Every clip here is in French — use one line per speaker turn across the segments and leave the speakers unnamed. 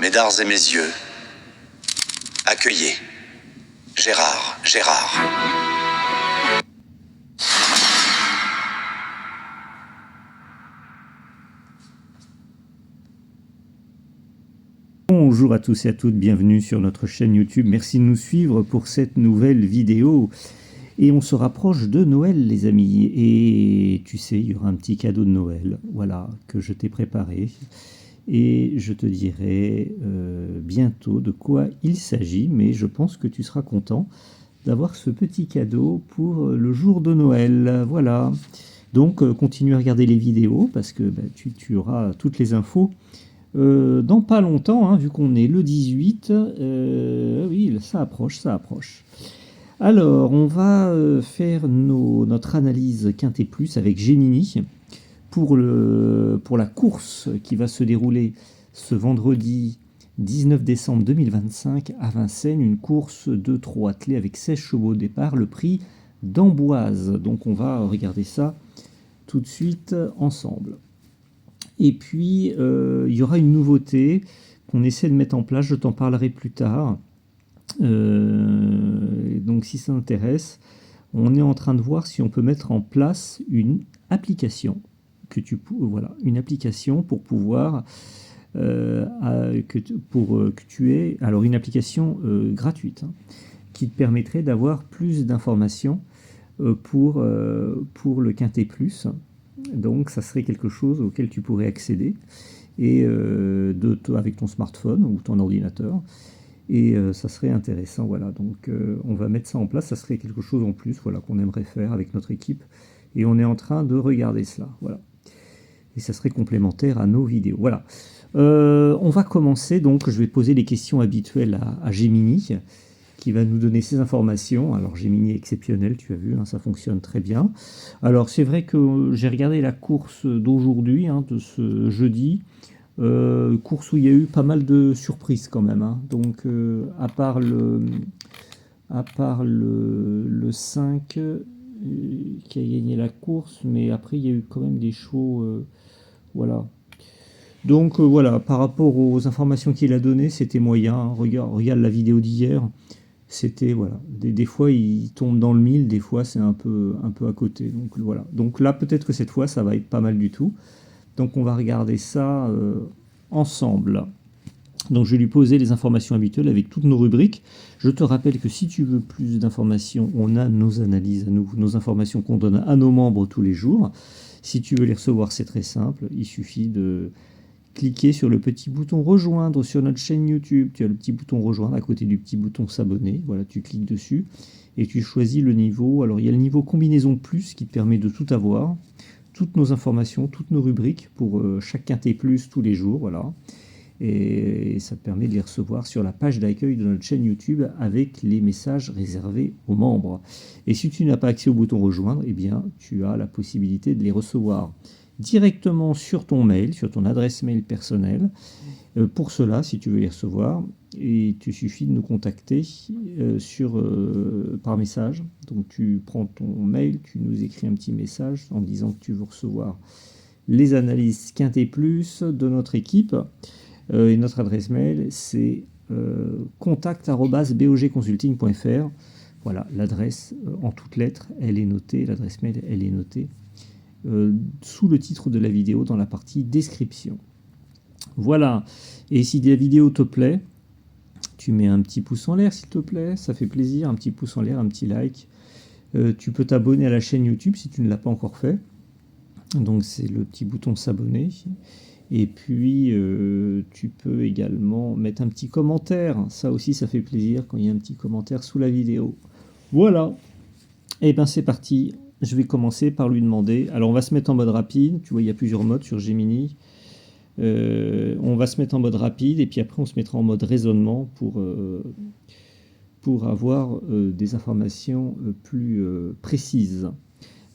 mes dards et mes yeux, accueillez Gérard.
Bonjour à tous et à toutes, bienvenue sur notre chaîne YouTube. Merci de nous suivre pour cette nouvelle vidéo. Et on se rapproche de Noël, les amis. Et tu sais, il y aura un petit cadeau de Noël, voilà, que je t'ai préparé. Et je te dirai bientôt de quoi il s'agit. Mais je pense que tu seras content d'avoir ce petit cadeau pour le jour de Noël. Voilà. Donc, continue à regarder les vidéos parce que tu auras toutes les infos. Dans pas longtemps, hein, vu qu'on est le 18, oui, ça approche. Alors, on va faire notre analyse Quintet Plus avec Gemini pour la course qui va se dérouler ce vendredi 19 décembre 2025 à Vincennes, une course de trot attelé avec 16 chevaux au départ, le prix d'Amboise. Donc on va regarder ça tout de suite ensemble. Et puis, il y aura une nouveauté qu'on essaie de mettre en place, je t'en parlerai plus tard. Donc si ça t'intéresse, on est en train de voir si on peut mettre en place une application, une application pour pouvoir, que tu aies, alors une application gratuite, hein, qui te permettrait d'avoir plus d'informations pour le Quintet Plus. Donc ça serait quelque chose auquel tu pourrais accéder et avec ton smartphone ou ton ordinateur, et ça serait intéressant. Voilà, donc on va mettre ça en place, ça serait quelque chose en plus, voilà, qu'on aimerait faire avec notre équipe, et on est en train de regarder cela, voilà, et ça serait complémentaire à nos vidéos. Voilà, on va commencer. Donc je vais poser les questions habituelles à Gemini, qui va nous donner ces informations. Alors Gemini est exceptionnel, tu as vu, hein, ça fonctionne très bien. Alors c'est vrai que j'ai regardé la course d'aujourd'hui, hein, de ce jeudi, course où il y a eu pas mal de surprises quand même, hein. Donc à part le 5 qui a gagné la course, mais après il y a eu quand même des chevaux, voilà. Donc voilà, par rapport aux informations qu'il a données, c'était moyen, hein. Regarde la vidéo d'hier. C'était, voilà, des fois il tombe dans le mille, des fois c'est un peu à côté. Donc voilà. Donc là, peut-être que cette fois ça va être pas mal du tout. Donc on va regarder ça ensemble. Donc je vais lui poser les informations habituelles avec toutes nos rubriques. Je te rappelle que si tu veux plus d'informations, on a nos analyses à nous, nos informations qu'on donne à nos membres tous les jours. Si tu veux les recevoir, c'est très simple. Il suffit de cliquez sur le petit bouton rejoindre sur notre chaîne YouTube. Tu as le petit bouton rejoindre à côté du petit bouton s'abonner. Voilà, tu cliques dessus et tu choisis le niveau. Alors il y a le niveau combinaison plus qui te permet de tout avoir, toutes nos informations, toutes nos rubriques pour chaque Quintet Plus tous les jours. Voilà, et ça te permet de les recevoir sur la page d'accueil de notre chaîne YouTube avec les messages réservés aux membres. Et si tu n'as pas accès au bouton rejoindre, eh bien tu as la possibilité de les recevoir directement sur ton mail, sur ton adresse mail personnelle. Pour cela, si tu veux les recevoir, il te suffit de nous contacter par message. Donc tu prends ton mail, tu nous écris un petit message en disant que tu veux recevoir les analyses Quintet Plus de notre équipe. Et notre adresse mail, c'est contact@bogconsulting.fr. Voilà, l'adresse en toutes lettres, elle est notée, l'adresse mail, elle est notée sous le titre de la vidéo dans la partie description. Voilà, et si la vidéo te plaît, tu mets un petit pouce en l'air s'il te plaît, ça fait plaisir, un petit pouce en l'air, un petit like. Tu peux t'abonner à la chaîne YouTube si tu ne l'as pas encore fait, donc c'est le petit bouton s'abonner. Et puis tu peux également mettre un petit commentaire, ça aussi ça fait plaisir quand il y a un petit commentaire sous la vidéo. Voilà, et bien c'est parti. Je vais commencer par lui demander, alors on va se mettre en mode rapide, tu vois il y a plusieurs modes sur Gemini. On va se mettre en mode rapide et puis après on se mettra en mode raisonnement pour avoir des informations plus précises.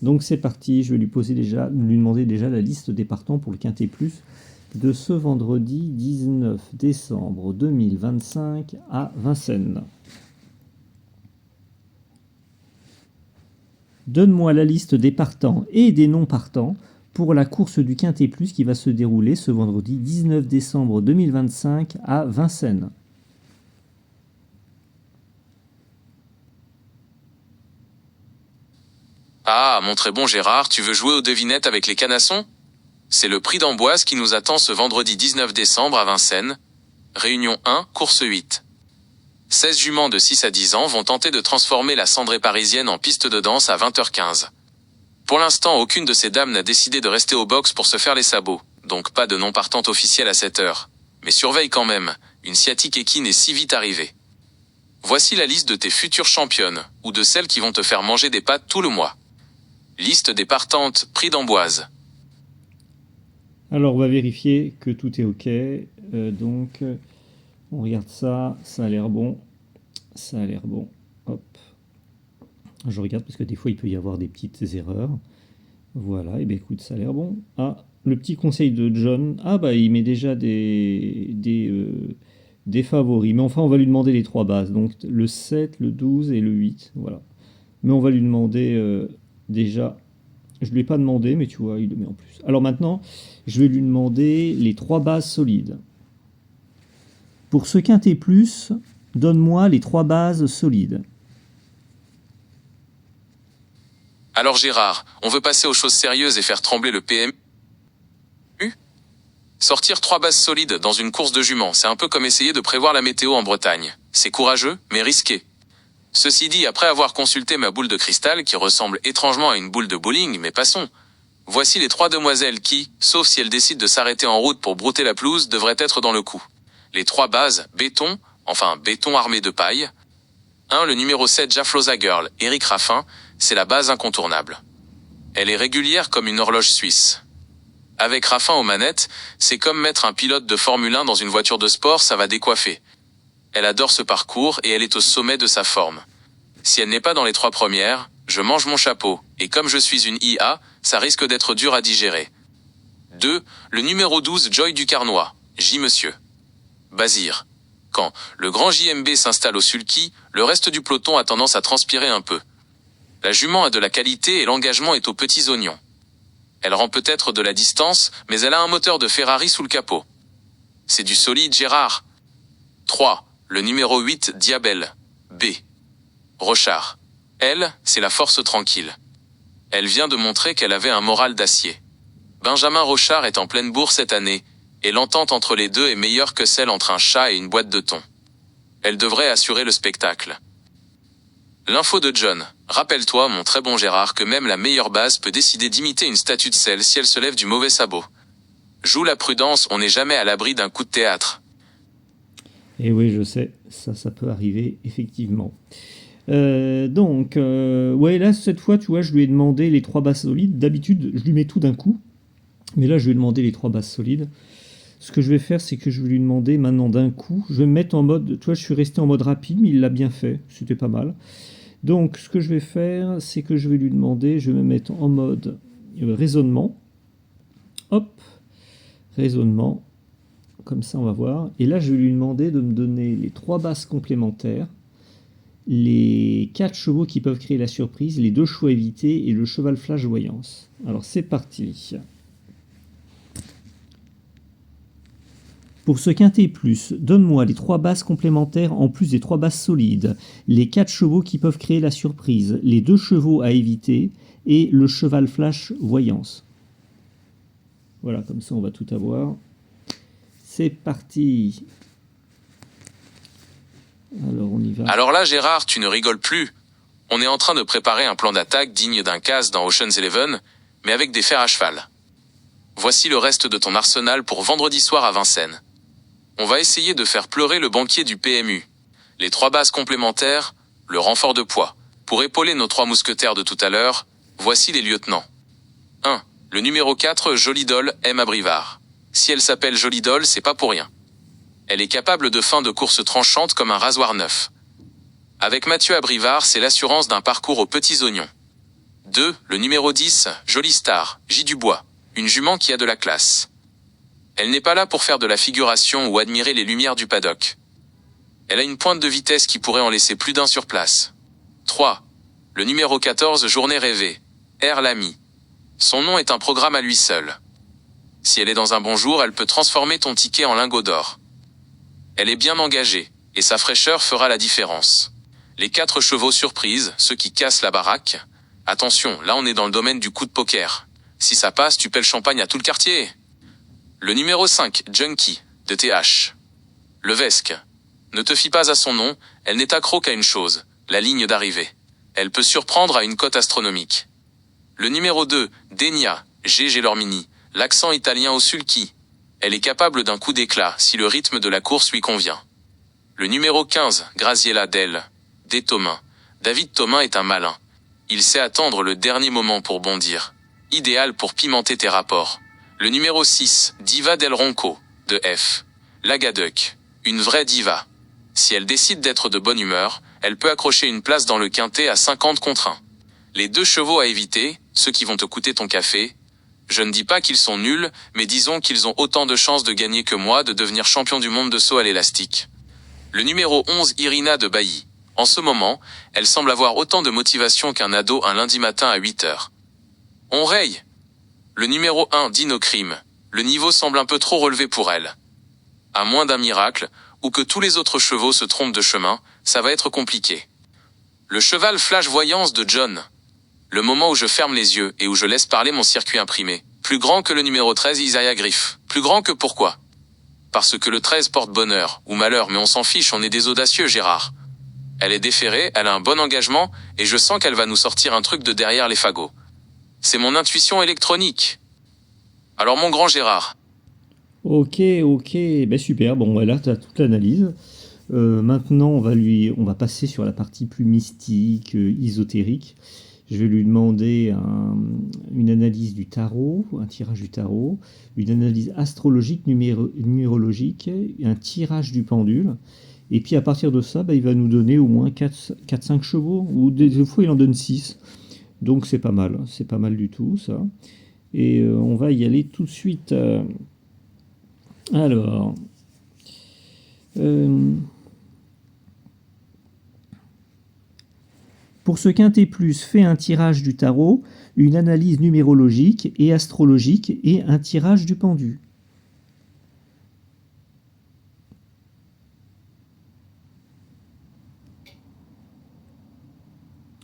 Donc c'est parti, je vais lui demander déjà la liste des partants pour le Quintet Plus de ce vendredi 19 décembre 2025 à Vincennes. Donne-moi la liste des partants et des non-partants pour la course du Quintet Plus qui va se dérouler ce vendredi 19 décembre 2025 à Vincennes.
Ah, mon très bon Gérard, tu veux jouer aux devinettes avec les canassons? C'est le prix d'Amboise qui nous attend ce vendredi 19 décembre à Vincennes. Réunion 1, course 8. 16 juments de 6 à 10 ans vont tenter de transformer la cendrée parisienne en piste de danse à 20h15. Pour l'instant, aucune de ces dames n'a décidé de rester au box pour se faire les sabots, donc pas de non partante officielle à cette heure. Mais surveille quand même, une sciatique équine est si vite arrivée. Voici la liste de tes futures championnes, ou de celles qui vont te faire manger des pâtes tout le mois. Liste des partantes, prix d'Amboise.
Alors on va vérifier que tout est ok. Donc on regarde ça, ça a l'air bon. Ça a l'air bon. Hop. Je regarde parce que des fois il peut y avoir des petites erreurs. Voilà, et bien écoute, ça a l'air bon. Ah, le petit conseil de John. Ah bah il met déjà des favoris. Mais enfin on va lui demander les 3 bases. Donc le 7, le 12 et le 8. Voilà. Mais on va lui demander déjà. Je ne lui ai pas demandé, mais tu vois, il le met en plus. Alors maintenant, je vais lui demander les 3 bases solides. Pour ce Quintet Plus, donne-moi les 3 bases solides.
Alors Gérard, on veut passer aux choses sérieuses et faire trembler le PMU? Sortir 3 bases solides dans une course de juments, c'est un peu comme essayer de prévoir la météo en Bretagne. C'est courageux, mais risqué. Ceci dit, après avoir consulté ma boule de cristal, qui ressemble étrangement à une boule de bowling, mais passons. Voici les 3 demoiselles qui, sauf si elles décident de s'arrêter en route pour brouter la pelouse, devraient être dans le coup. Les 3 bases, béton armé de paille. 1. Le numéro 7 Jafloza Girl, Eric Raffin, c'est la base incontournable. Elle est régulière comme une horloge suisse. Avec Raffin aux manettes, c'est comme mettre un pilote de Formule 1 dans une voiture de sport, ça va décoiffer. Elle adore ce parcours et elle est au sommet de sa forme. Si elle n'est pas dans les 3 premières, je mange mon chapeau, et comme je suis une IA, ça risque d'être dur à digérer. 2. Le numéro 12 Joy du Carnois, J. Monsieur. Bazir. Quand le grand JMB s'installe au sulky, le reste du peloton a tendance à transpirer un peu. La jument a de la qualité et l'engagement est aux petits oignons. Elle rend peut-être de la distance, mais elle a un moteur de Ferrari sous le capot. C'est du solide Gérard. 3. Le numéro 8 Diabel, B. Rochard. Elle, c'est la force tranquille. Elle vient de montrer qu'elle avait un moral d'acier. Benjamin Rochard est en pleine bourre cette année, et l'entente entre les deux est meilleure que celle entre un chat et une boîte de thon. Elle devrait assurer le spectacle. L'info de John. Rappelle-toi, mon très bon Gérard, que même la meilleure base peut décider d'imiter une statue de sel si elle se lève du mauvais sabot. Joue la prudence, on n'est jamais à l'abri d'un coup de théâtre.
Et oui, je sais, ça peut arriver, effectivement. Ouais, là, cette fois, tu vois, je lui ai demandé les 3 bases solides. D'habitude, je lui mets tout d'un coup. Mais là, je lui ai demandé les 3 bases solides. Ce que je vais faire, c'est que je vais lui demander maintenant d'un coup. Je vais me mettre en mode... Tu vois, je suis resté en mode rapide, mais il l'a bien fait. C'était pas mal. Donc, ce que je vais faire, c'est que je vais lui demander... Je vais me mettre en mode raisonnement. Hop. Raisonnement. Comme ça, on va voir. Et là, je vais lui demander de me donner les 3 bases complémentaires, les 4 chevaux qui peuvent créer la surprise, les 2 chevaux à éviter et le cheval flash voyance. Alors, c'est parti. Pour ce Quintet Plus, donne-moi les 3 bases complémentaires en plus des 3 bases solides, les 4 chevaux qui peuvent créer la surprise, les 2 chevaux à éviter et le cheval flash voyance. Voilà, comme ça, on va tout avoir. C'est parti. Alors on y va.
Alors là Gérard, tu ne rigoles plus. On est en train de préparer un plan d'attaque digne d'un case dans Ocean's Eleven, mais avec des fers à cheval. Voici le reste de ton arsenal pour vendredi soir à Vincennes. On va essayer de faire pleurer le banquier du PMU. Les 3 bases complémentaires, le renfort de poids. Pour épauler nos 3 mousquetaires de tout à l'heure, voici les lieutenants. 1. Le numéro 4, Jolidol, Emma Brivard. Si elle s'appelle Jolidol, c'est pas pour rien. Elle est capable de fin de course tranchante comme un rasoir neuf. Avec Mathieu Abrivard, c'est l'assurance d'un parcours aux petits oignons. 2. Le numéro 10, Jolie Star, J. Dubois. Une jument qui a de la classe. Elle n'est pas là pour faire de la figuration ou admirer les lumières du paddock. Elle a une pointe de vitesse qui pourrait en laisser plus d'un sur place. 3. Le numéro 14, Journée rêvée, R. Lamy. Son nom est un programme à lui seul. Si elle est dans un bon jour, elle peut transformer ton ticket en lingot d'or. Elle est bien engagée, et sa fraîcheur fera la différence. Les 4 chevaux surprises, ceux qui cassent la baraque. Attention, là on est dans le domaine du coup de poker. Si ça passe, tu paies le champagne à tout le quartier. Le numéro 5, Junkie, de TH. Levesque. Ne te fie pas à son nom, elle n'est accro qu'à une chose, la ligne d'arrivée. Elle peut surprendre à une cote astronomique. Le numéro 2, Denia, GG Lormini, l'accent italien au sulky. Elle est capable d'un coup d'éclat si le rythme de la course lui convient. Le numéro 15, Graziella Del, D. Thomain. David Thomain est un malin. Il sait attendre le dernier moment pour bondir. Idéal pour pimenter tes rapports. Le numéro 6, Diva Del Ronco, de F. Lagaduc. Une vraie diva. Si elle décide d'être de bonne humeur, elle peut accrocher une place dans le quintet à 50 contre 1. Les 2 chevaux à éviter, ceux qui vont te coûter ton café. Je ne dis pas qu'ils sont nuls, mais disons qu'ils ont autant de chances de gagner que moi de devenir champion du monde de saut à l'élastique. Le numéro 11, Irina de Bailly. En ce moment, elle semble avoir autant de motivation qu'un ado un lundi matin à 8h. On raye. Le numéro 1, Dino Crime. Le niveau semble un peu trop relevé pour elle. À moins d'un miracle, ou que tous les autres chevaux se trompent de chemin, ça va être compliqué. Le cheval Flash Voyance de John. Le moment où je ferme les yeux et où je laisse parler mon circuit imprimé. Plus grand que le numéro 13, Isaiah Griff. Plus grand que pourquoi? Parce que le 13 porte bonheur, ou malheur, mais on s'en fiche, on est des audacieux, Gérard. Elle est déférée, elle a un bon engagement, et je sens qu'elle va nous sortir un truc de derrière les fagots. C'est mon intuition électronique. Alors mon grand Gérard.
Ok, ben super, bon voilà, tu as toute l'analyse. Maintenant, on va passer sur la partie plus mystique, ésotérique. Je vais lui demander une analyse du tarot, un tirage du tarot, une analyse astrologique, numérologique, un tirage du pendule. Et puis à partir de ça, il va nous donner au moins 4-5 chevaux, ou des fois il en donne 6. Donc c'est pas mal du tout ça. Et on va y aller tout de suite. Alors... Pour ce quintet plus, fais un tirage du tarot, une analyse numérologique et astrologique et un tirage du pendu.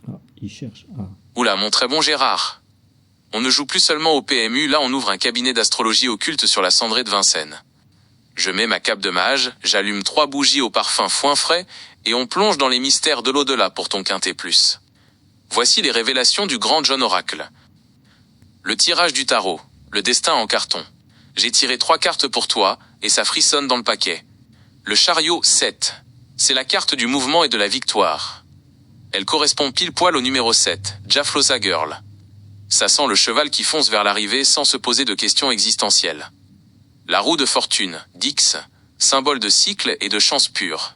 Ah, il cherche. Ah.
Oula, mon très bon Gérard. On ne joue plus seulement au PMU, là on ouvre un cabinet d'astrologie occulte sur la cendrée de Vincennes. Je mets ma cape de mage, j'allume 3 bougies au parfum foin frais, et on plonge dans les mystères de l'au-delà pour ton quintet plus. Voici les révélations du grand John Oracle. Le tirage du tarot, le destin en carton. J'ai tiré 3 cartes pour toi, et ça frissonne dans le paquet. Le chariot 7. C'est la carte du mouvement et de la victoire. Elle correspond pile poil au numéro 7, Jaflosa Girl. Ça sent le cheval qui fonce vers l'arrivée sans se poser de questions existentielles. La roue de fortune, Dix, symbole de cycle et de chance pure.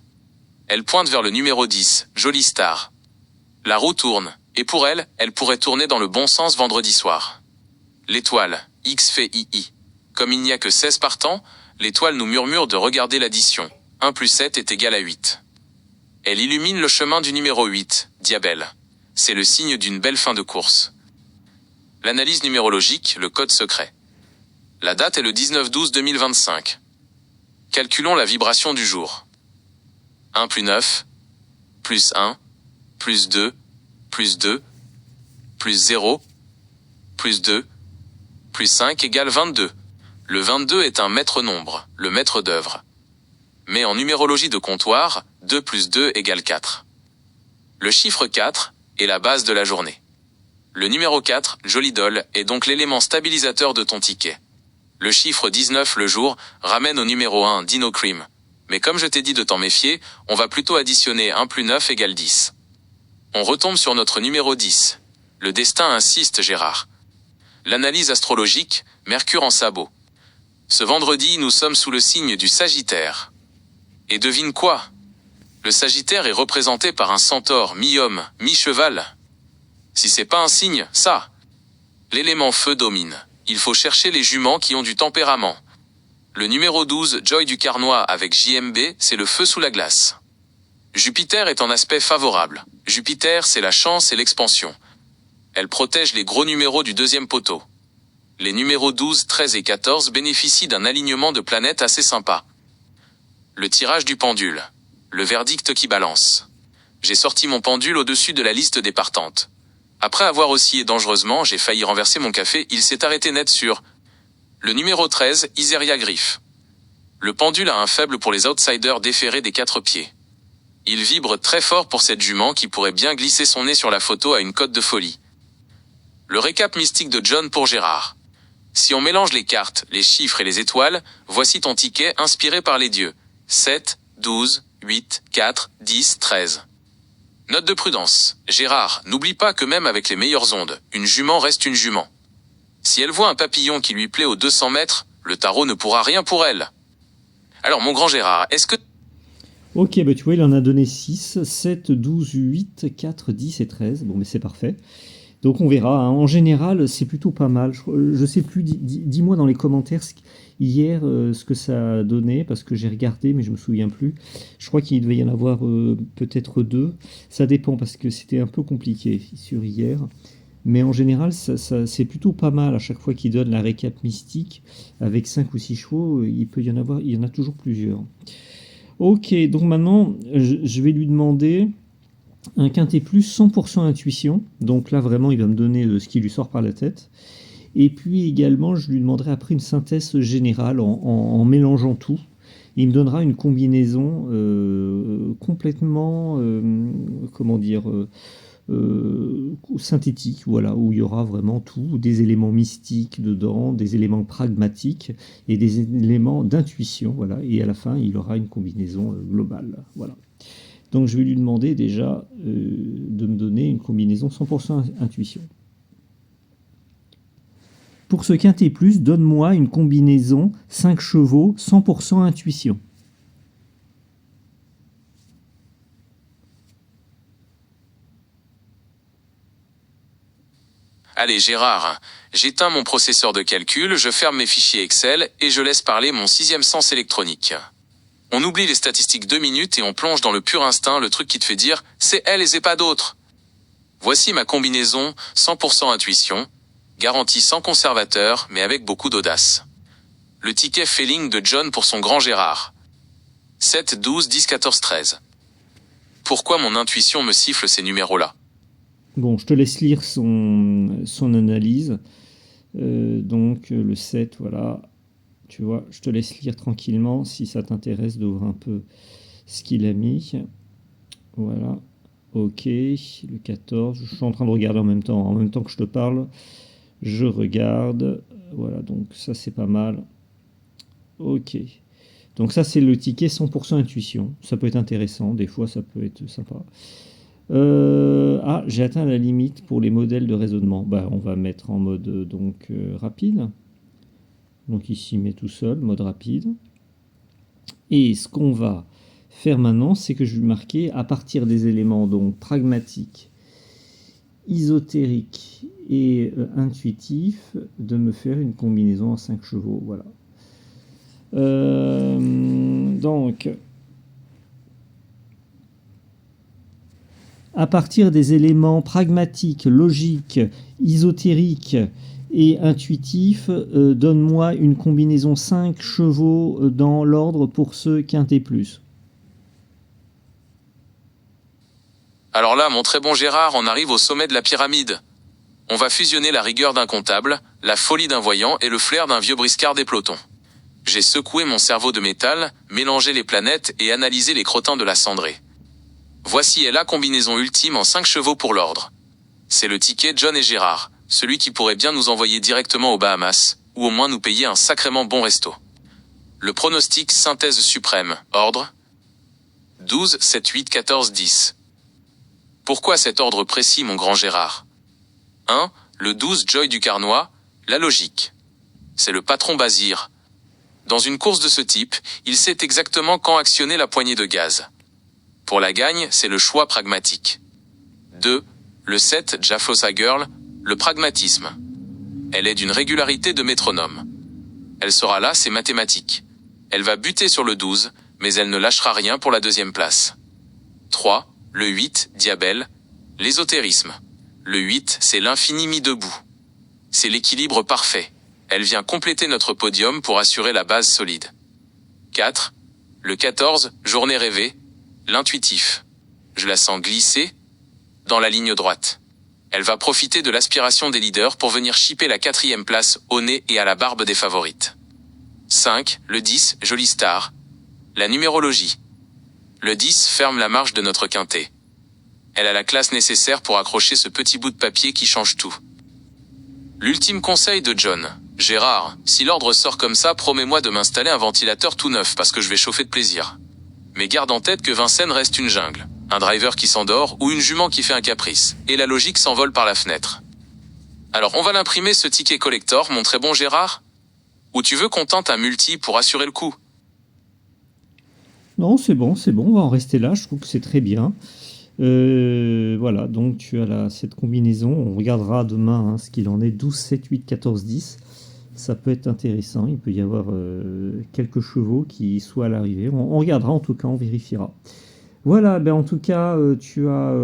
Elle pointe vers le numéro 10, Jolie Star. La roue tourne, et pour elle, elle pourrait tourner dans le bon sens vendredi soir. L'étoile, X fait II. Comme il n'y a que 16 partants, l'étoile nous murmure de regarder l'addition. 1 plus 7 est égal à 8. Elle illumine le chemin du numéro 8, Diabelle. C'est le signe d'une belle fin de course. L'analyse numérologique, le code secret. La date est le 19/12/2025. Calculons la vibration du jour. 1 plus 9, plus 1, plus 2, plus 2, plus 0, plus 2, plus 5 égale 22. Le 22 est un maître nombre, le maître d'œuvre. Mais en numérologie de comptoir, 2 plus 2 égale 4. Le chiffre 4 est la base de la journée. Le numéro 4, Jolie Doll, est donc l'élément stabilisateur de ton ticket. Le chiffre 19 le jour ramène au numéro 1, Dino Cream. Mais comme je t'ai dit de t'en méfier, on va plutôt additionner 1 plus 9 égale 10. On retombe sur notre numéro 10. Le destin insiste, Gérard. L'analyse astrologique, Mercure en sabot. Ce vendredi, nous sommes sous le signe du Sagittaire. Et devine quoi? Le Sagittaire est représenté par un centaure mi-homme, mi-cheval. Si c'est pas un signe, ça. L'élément feu domine. Il faut chercher les juments qui ont du tempérament. Le numéro 12, Joy du Carnois avec JMB, c'est le feu sous la glace. Jupiter est en aspect favorable. Jupiter, c'est la chance et l'expansion. Elle protège les gros numéros du deuxième poteau. Les numéros 12, 13 et 14 bénéficient d'un alignement de planètes assez sympa. Le tirage du pendule. Le verdict qui balance. J'ai sorti mon pendule au-dessus de la liste des partantes. Après avoir oscillé dangereusement, j'ai failli renverser mon café, il s'est arrêté net sur le numéro 13, Iseria Griff. Le pendule a un faible pour les outsiders déférés des 4 pieds. Il vibre très fort pour cette jument qui pourrait bien glisser son nez sur la photo à une cote de folie. Le récap mystique de John pour Gérard. Si on mélange les cartes, les chiffres et les étoiles, voici ton ticket inspiré par les dieux. 7, 12, 8, 4, 10, 13. Note de prudence. Gérard, n'oublie pas que même avec les meilleures ondes, une jument reste une jument. Si elle voit un papillon qui lui plaît aux 200 mètres, le tarot ne pourra rien pour elle. Alors mon grand Gérard, est-ce que...
Ok, bah tu vois, il en a donné 6, 7, 12, 8, 4, 10 et 13. Bon, mais c'est parfait. Donc on verra. Hein. En général, c'est plutôt pas mal. Je sais plus, dis-moi dans les commentaires hier ce que ça a donné, parce que j'ai regardé, mais je me souviens plus. Je crois qu'il devait y en avoir peut-être 2. Ça dépend, parce que c'était un peu compliqué sur hier. Mais en général, c'est plutôt pas mal à chaque fois qu'il donne la récap mystique. Avec 5 ou 6 chevaux, il peut y en avoir, il y en a toujours plusieurs. Ok, donc maintenant, je vais lui demander un quintet plus 100% intuition. Donc là, vraiment, il va me donner ce qui lui sort par la tête. Et puis également, je lui demanderai après une synthèse générale en mélangeant tout. Il me donnera une combinaison complètement, comment dire, synthétique, voilà, où il y aura vraiment tout, des éléments mystiques dedans, des éléments pragmatiques et des éléments d'intuition, voilà, et à la fin il aura une combinaison globale, voilà. Donc je vais lui demander déjà de me donner une combinaison 100% intuition. Pour ce quintet plus, donne-moi une combinaison 5 chevaux 100% intuition.
Allez Gérard, j'éteins mon processeur de calcul, je ferme mes fichiers Excel et je laisse parler mon 6e sens électronique. On oublie les statistiques 2 minutes et on plonge dans le pur instinct, le truc qui te fait dire « c'est elle et c'est pas d'autres ». Voici ma combinaison 100% intuition, garantie sans conservateur mais avec beaucoup d'audace. Le ticket feeling de John pour son grand Gérard. 7, 12, 10, 14, 13. Pourquoi mon intuition me siffle ces numéros-là ?
Bon, je te laisse lire son analyse. Donc, le 7, voilà. Tu vois, je te laisse lire tranquillement si ça t'intéresse d'ouvrir un peu ce qu'il a mis. Voilà. Ok. Le 14. Je suis en train de regarder en même temps que je te parle. Je regarde. Voilà, donc ça, c'est pas mal. Ok. Donc ça, c'est le ticket 100% intuition. Ça peut être intéressant. Des fois, ça peut être sympa. J'ai atteint la limite pour les modèles de raisonnement. Bah, on va mettre en mode rapide. Donc ici, met tout seul, mode rapide. Et ce qu'on va faire maintenant, c'est que je vais marquer à partir des éléments donc pragmatiques, ésotériques et intuitifs, de me faire une combinaison à 5 chevaux. Voilà. Donc, à partir des éléments pragmatiques, logiques, ésotériques et intuitifs, donne-moi une combinaison 5 chevaux dans l'ordre pour ce quintet plus.
Alors là, mon très bon Gérard, on arrive au sommet de la pyramide. On va fusionner la rigueur d'un comptable, la folie d'un voyant et le flair d'un vieux briscard des pelotons. J'ai secoué mon cerveau de métal, mélangé les planètes et analysé les crottins de la cendrée. Voici est la combinaison ultime en 5 chevaux pour l'ordre. C'est le ticket John et Gérard, celui qui pourrait bien nous envoyer directement aux Bahamas, ou au moins nous payer un sacrément bon resto. Le pronostic synthèse suprême, ordre 12, 7, 8, 14, 10. Pourquoi cet ordre précis, mon grand Gérard ? 1. Le 12 Joy du Carnois, la logique. C'est le patron Bazir. Dans une course de ce type, il sait exactement quand actionner la poignée de gaz. Pour la gagne, c'est le choix pragmatique. 2. Le 7 Jaflosa Girl, le pragmatisme. Elle est d'une régularité de métronome. Elle sera là, c'est mathématique. Elle va buter sur le 12, mais elle ne lâchera rien pour la 2e place. 3. Le 8 Diabelle, l'ésotérisme. Le 8, c'est l'infini mis debout. C'est l'équilibre parfait. Elle vient compléter notre podium pour assurer la base solide. 4. Le 14, journée rêvée, l'intuitif. Je la sens glisser dans la ligne droite. Elle va profiter de l'aspiration des leaders pour venir chipper la 4e place au nez et à la barbe des favorites. 5. Le 10, jolie star. La numérologie. Le 10 ferme la marche de notre quintet. Elle a la classe nécessaire pour accrocher ce petit bout de papier qui change tout. L'ultime conseil de John. Gérard, si l'ordre sort comme ça, promets-moi de m'installer un ventilateur tout neuf parce que je vais chauffer de plaisir. Mais garde en tête que Vincennes reste une jungle. Un driver qui s'endort ou une jument qui fait un caprice. Et la logique s'envole par la fenêtre. Alors on va l'imprimer ce ticket collector, mon très bon Gérard? Ou tu veux qu'on tente un multi pour assurer le coup?
Non, c'est bon, on va en rester là, je trouve que c'est très bien. Voilà, donc tu as cette combinaison, on regardera demain ce qu'il en est, 12, 7, 8, 14, 10. Ça peut être intéressant, il peut y avoir quelques chevaux qui soient à l'arrivée. On regardera en tout cas, on vérifiera. Voilà, en tout cas, tu as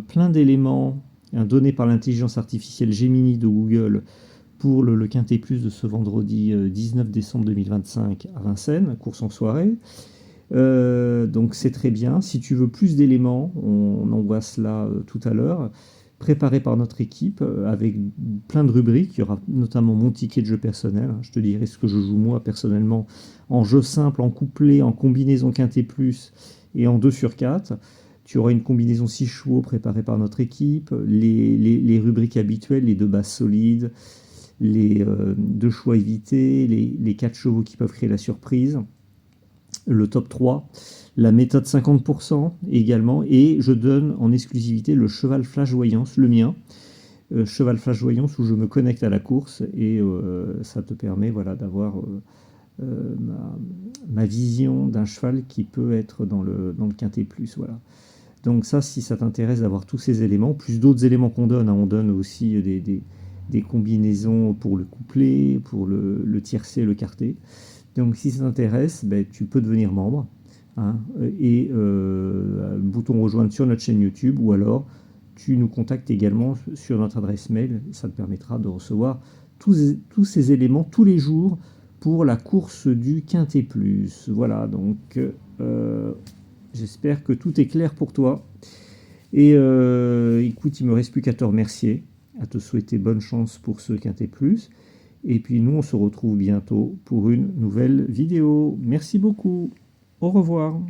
plein d'éléments donnés par l'intelligence artificielle Gemini de Google pour le Quintet Plus de ce vendredi 19 décembre 2025 à Vincennes, course en soirée. Donc c'est très bien. Si tu veux plus d'éléments, on envoie cela tout à l'heure, préparé par notre équipe avec plein de rubriques. Il y aura notamment mon ticket de jeu personnel. Je te dirai ce que je joue moi personnellement en jeu simple, en couplet, en combinaison Quintet Plus et en 2 sur 4. Tu auras une combinaison 6 chevaux préparée par notre équipe, les rubriques habituelles, les 2 bases solides, les 2 choix évités, les 4 chevaux qui peuvent créer la surprise, le top 3, la méthode 50% également, et je donne en exclusivité le cheval flash voyance, le mien, cheval flash voyance où je me connecte à la course et ça te permet d'avoir ma vision d'un cheval qui peut être dans le Quintet Plus. Voilà. Donc ça, si ça t'intéresse d'avoir tous ces éléments, plus d'autres éléments qu'on donne, on donne aussi des combinaisons pour le couplet, pour le tiercé, le quartet. Donc si ça t'intéresse, tu peux devenir membre et bouton rejoindre sur notre chaîne YouTube, ou alors tu nous contactes également sur notre adresse mail. Ça te permettra de recevoir tous ces éléments tous les jours pour la course du Quintet Plus. Voilà, donc j'espère que tout est clair pour toi. Et écoute, il ne me reste plus qu'à te remercier, à te souhaiter bonne chance pour ce Quintet Plus. Et puis nous, on se retrouve bientôt pour une nouvelle vidéo. Merci beaucoup. Au revoir.